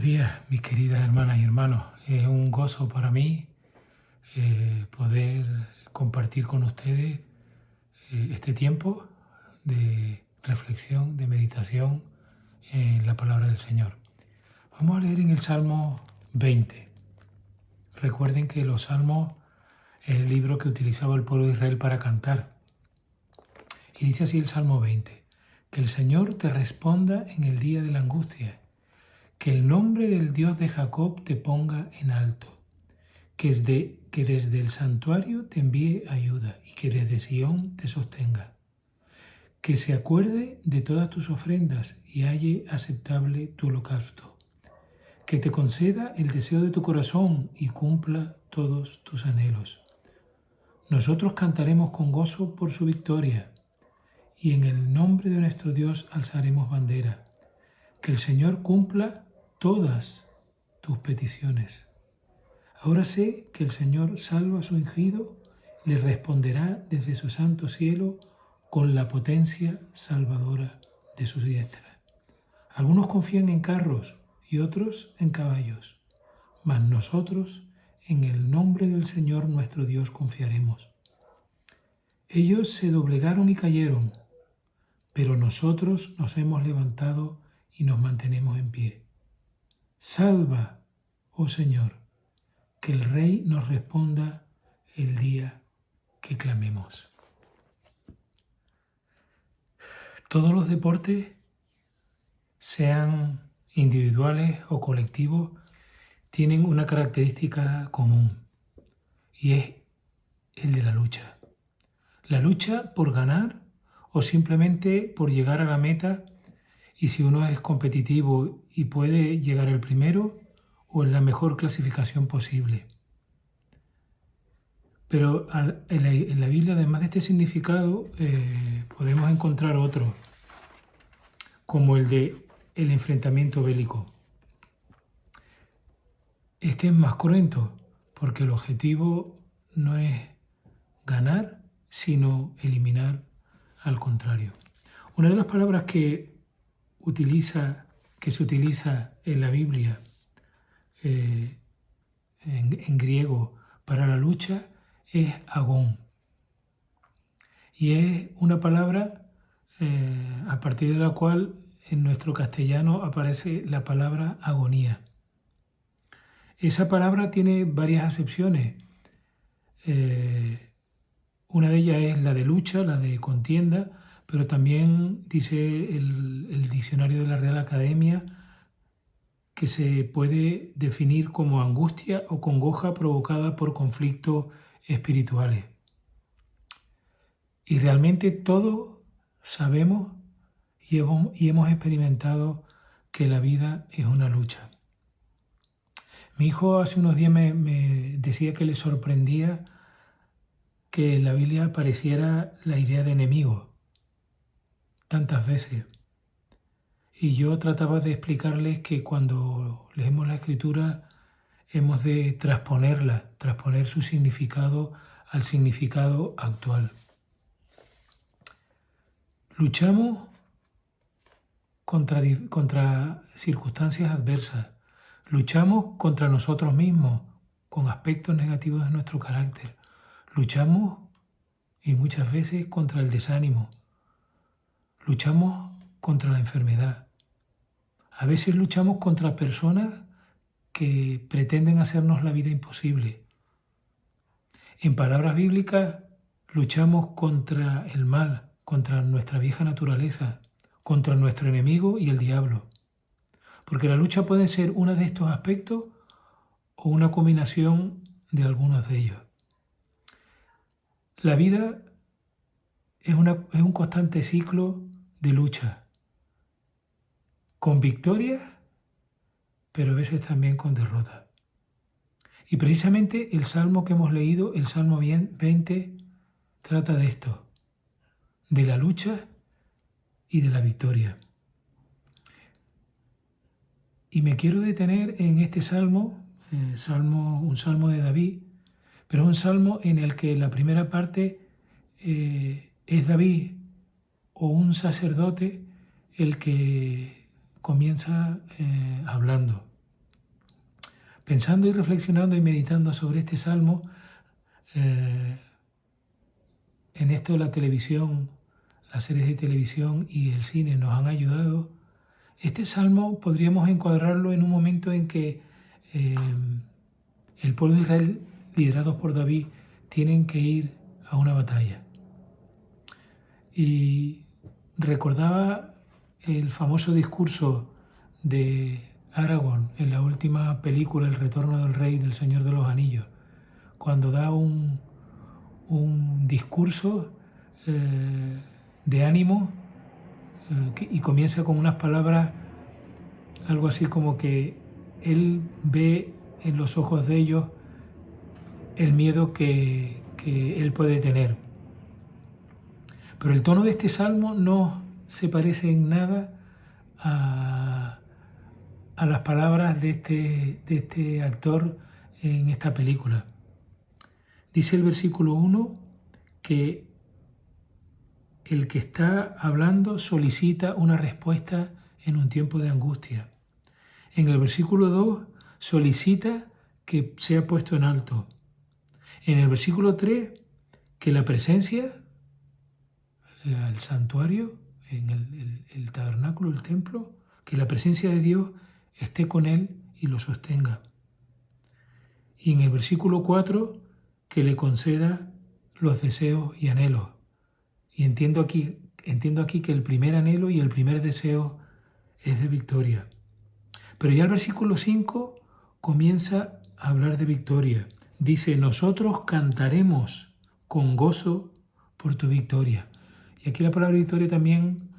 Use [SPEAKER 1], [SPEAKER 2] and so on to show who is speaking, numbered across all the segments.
[SPEAKER 1] Buenos días, mis queridas hermanas y hermanos. Es un gozo para mí poder compartir con ustedes este tiempo de reflexión, de meditación en la palabra del Señor. Vamos a leer en el Salmo 20. Recuerden que los Salmos es el libro que utilizaba el pueblo de Israel para cantar. Y dice así el Salmo 20: que el Señor te responda en el día de la angustia, que el nombre del Dios de Jacob te ponga en alto, que desde el santuario te envíe ayuda y que desde Sión te sostenga, que se acuerde de todas tus ofrendas y halle aceptable tu holocausto, que te conceda el deseo de tu corazón y cumpla todos tus anhelos. Nosotros cantaremos con gozo por su victoria y en el nombre de nuestro Dios alzaremos bandera. Que el Señor cumpla todas tus peticiones. Ahora sé que el Señor salva a su ungido, le responderá desde su santo cielo con la potencia salvadora de su diestra. Algunos confían en carros y otros en caballos, mas nosotros en el nombre del Señor nuestro Dios confiaremos. Ellos se doblegaron y cayeron, pero nosotros nos hemos levantado y nos mantenemos en pie. Salva, oh Señor, que el Rey nos responda el día que clamemos. Todos los deportes, sean individuales o colectivos, tienen una característica común y es el de la lucha. La lucha por ganar o simplemente por llegar a la meta, y si uno es competitivo y puede llegar el primero o en la mejor clasificación posible. Pero en la Biblia, además de este significado, podemos encontrar otro, como el de el enfrentamiento bélico. Este es más cruento, porque el objetivo no es ganar, sino eliminar al contrario. Una de las palabras que se utiliza en la Biblia en griego para la lucha es agón. Y es una palabra a partir de la cual en nuestro castellano aparece la palabra agonía. Esa palabra tiene varias acepciones. Una de ellas es la de lucha, la de contienda, pero también dice el diccionario de la Real Academia que se puede definir como angustia o congoja provocada por conflictos espirituales. Y realmente todos sabemos y hemos experimentado que la vida es una lucha. Mi hijo hace unos días me decía que le sorprendía que en la Biblia apareciera la idea de enemigo tantas veces. Y yo trataba de explicarles que cuando leemos la Escritura hemos de transponer su significado al significado actual. Luchamos contra circunstancias adversas. Luchamos contra nosotros mismos, con aspectos negativos de nuestro carácter. Luchamos, y muchas veces, contra el desánimo. Luchamos contra la enfermedad. A veces luchamos contra personas que pretenden hacernos la vida imposible. En palabras bíblicas, luchamos contra el mal, contra nuestra vieja naturaleza, contra nuestro enemigo y el diablo. Porque la lucha puede ser uno de estos aspectos o una combinación de algunos de ellos. La vida es un constante ciclo de lucha, con victorias, pero a veces también con derrotas. Y precisamente el Salmo que hemos leído, el Salmo 20, trata de esto, de la lucha y de la victoria. Y me quiero detener en este salmo, un salmo de David, pero un salmo en el que la primera parte es David o un sacerdote el que comienza hablando. Pensando y reflexionando y meditando sobre este salmo, en esto la televisión, las series de televisión y el cine nos han ayudado. Este salmo podríamos encuadrarlo en un momento en que el pueblo de Israel, liderados por David, tienen que ir a una batalla. Y recordaba el famoso discurso de Aragorn en la última película El Retorno del Rey del Señor de los Anillos, cuando da un discurso de ánimo y comienza con unas palabras, algo así como que él ve en los ojos de ellos el miedo que él puede tener. Pero el tono de este salmo no se parece en nada a las palabras de este actor en esta película. Dice el versículo 1 que el que está hablando solicita una respuesta en un tiempo de angustia. En el versículo 2 solicita que sea puesto en alto. En el versículo 3 que la presencia, el santuario, en el tabernáculo, el templo, que la presencia de Dios esté con él y lo sostenga. Y en el versículo 4 que le conceda los deseos y anhelos. Y entiendo aquí que el primer anhelo y el primer deseo es de victoria. Pero ya el versículo 5 comienza a hablar de victoria. Dice, nosotros cantaremos con gozo por tu victoria. Y aquí la palabra victoria también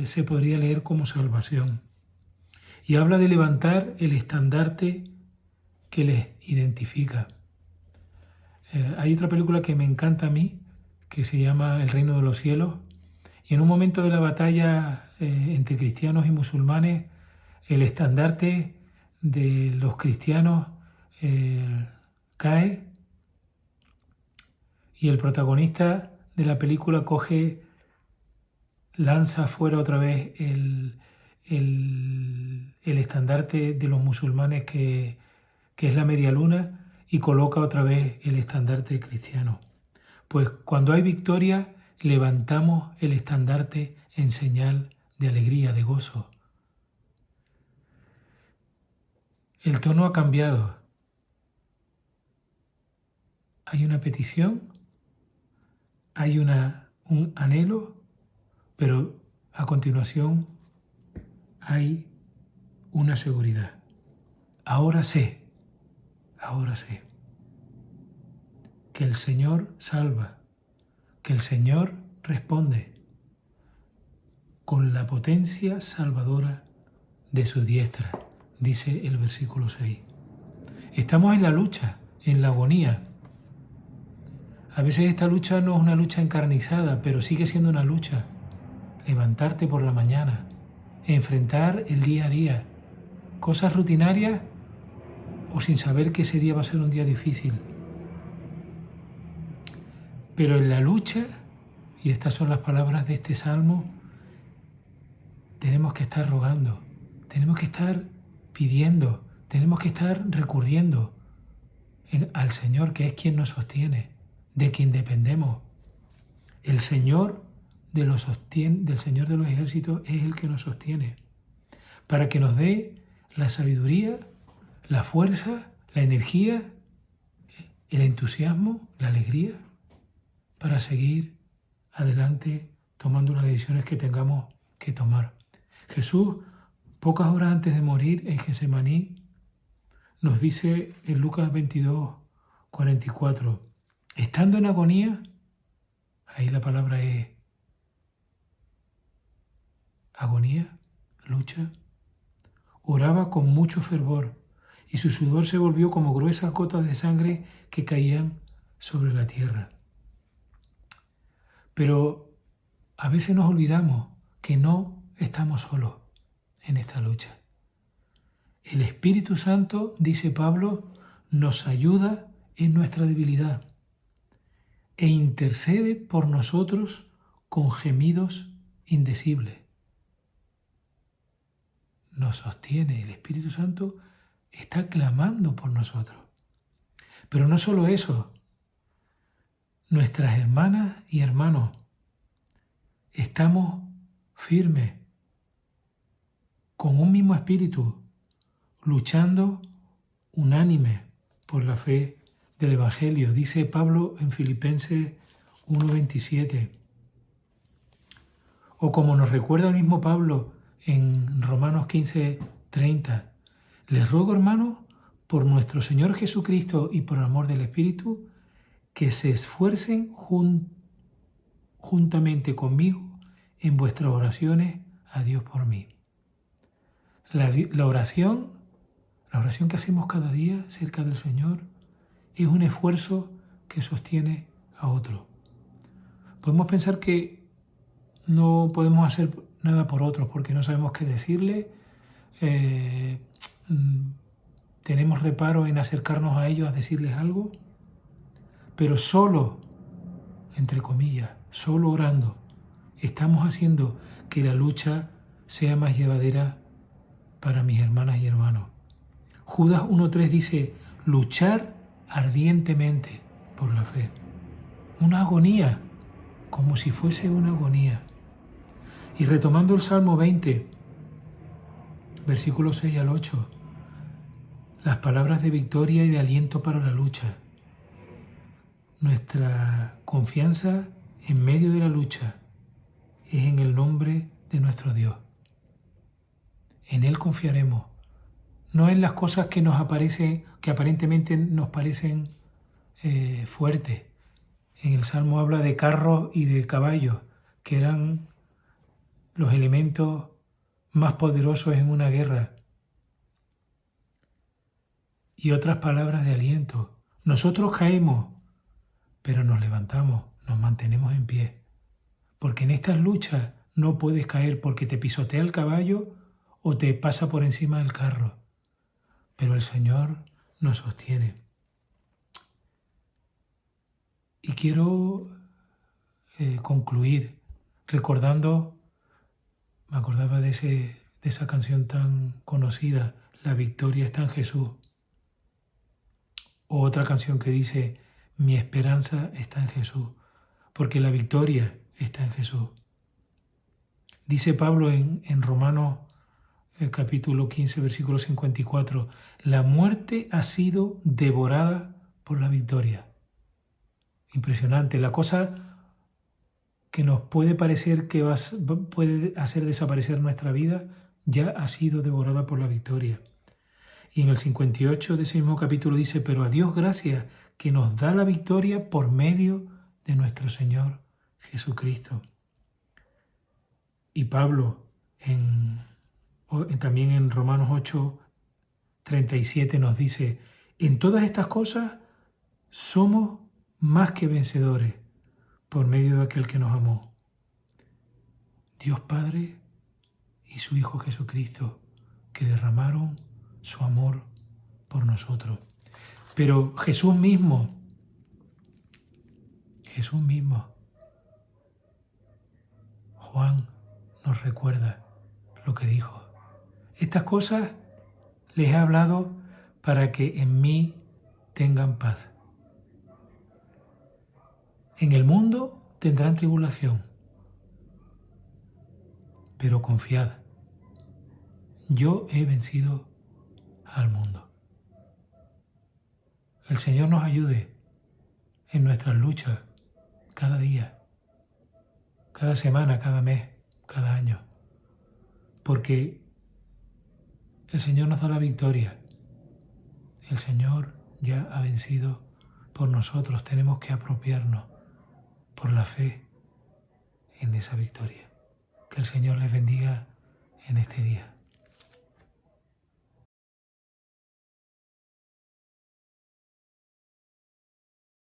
[SPEAKER 1] se podría leer como salvación. Y habla de levantar el estandarte que les identifica. Hay otra película que me encanta a mí, que se llama El Reino de los Cielos, y en un momento de la batalla entre cristianos y musulmanes, el estandarte de los cristianos cae y el protagonista de la película lanza afuera otra vez el estandarte de los musulmanes que es la media luna y coloca otra vez el estandarte cristiano. Pues cuando hay victoria, levantamos el estandarte en señal de alegría, de gozo. El tono ha cambiado. Hay una petición, hay un anhelo, pero a continuación hay una seguridad. Ahora sé que el Señor salva, que el Señor responde con la potencia salvadora de su diestra, dice el versículo 6. Estamos en la lucha, en la agonía. A veces esta lucha no es una lucha encarnizada, pero sigue siendo una lucha. Levantarte por la mañana, enfrentar el día a día, cosas rutinarias o sin saber que ese día va a ser un día difícil. Pero en la lucha, y estas son las palabras de este salmo, tenemos que estar rogando, tenemos que estar pidiendo, tenemos que estar recurriendo al Señor, que es quien nos sostiene, de quien dependemos. El Señor del Señor de los ejércitos es el que nos sostiene, para que nos dé la sabiduría, la fuerza, la energía, el entusiasmo, la alegría, para seguir adelante tomando las decisiones que tengamos que tomar. Jesús, pocas horas antes de morir en Getsemaní, nos dice en Lucas 22, 44, estando en agonía, ahí la palabra es agonía, lucha, oraba con mucho fervor y su sudor se volvió como gruesas gotas de sangre que caían sobre la tierra. Pero a veces nos olvidamos que no estamos solos en esta lucha. El Espíritu Santo, dice Pablo, nos ayuda en nuestra debilidad e intercede por nosotros con gemidos indecibles. Nos sostiene, el Espíritu Santo está clamando por nosotros. Pero no solo eso, nuestras hermanas y hermanos estamos firmes, con un mismo espíritu, luchando unánime por la fe del Evangelio. Dice Pablo en Filipenses 1:27. O como nos recuerda el mismo Pablo en Romanos 15:30. Les ruego, hermanos, por nuestro Señor Jesucristo y por el amor del Espíritu, que se esfuercen juntamente conmigo en vuestras oraciones a Dios por mí. La oración que hacemos cada día cerca del Señor es un esfuerzo que sostiene a otro. Podemos pensar que no podemos hacer nada por otros porque no sabemos qué decirle, tenemos reparo en acercarnos a ellos a decirles algo, pero solo, entre comillas, solo orando, estamos haciendo que la lucha sea más llevadera para mis hermanas y hermanos. Judas 1:3 dice, luchar ardientemente por la fe. Una agonía, como si fuese una agonía. Y retomando el Salmo 20, versículos 6 al 8, las palabras de victoria y de aliento para la lucha. Nuestra confianza en medio de la lucha es en el nombre de nuestro Dios. En Él confiaremos, no en las cosas que aparentemente nos parecen fuertes. En el Salmo habla de carros y de caballos, que eran los elementos más poderosos en una guerra. Y otras palabras de aliento. Nosotros caemos, pero nos levantamos, nos mantenemos en pie. Porque en estas luchas no puedes caer porque te pisotea el caballo o te pasa por encima del carro. Pero el Señor nos sostiene. Y quiero concluir recordando, me acordaba de esa canción tan conocida, La victoria está en Jesús. O otra canción que dice, mi esperanza está en Jesús, porque la victoria está en Jesús. Dice Pablo en Romanos el capítulo 15, versículo 54, la muerte ha sido devorada por la victoria. Impresionante, la cosa que nos puede parecer que puede hacer desaparecer nuestra vida, ya ha sido devorada por la victoria. Y en el 58 de ese mismo capítulo dice, pero a Dios gracias que nos da la victoria por medio de nuestro Señor Jesucristo. Y Pablo también en Romanos 8:37 nos dice, en todas estas cosas somos más que vencedores por medio de aquel que nos amó. Dios Padre y su Hijo Jesucristo, que derramaron su amor por nosotros. Pero Jesús mismo, Juan nos recuerda lo que dijo. Estas cosas les he hablado para que en mí tengan paz. En el mundo tendrán tribulación, pero confiad, yo he vencido al mundo. El Señor nos ayude en nuestras luchas cada día, cada semana, cada mes, cada año, porque el Señor nos da la victoria. El Señor ya ha vencido por nosotros. Tenemos que apropiarnos por la fe en esa victoria. Que el Señor les bendiga en este día.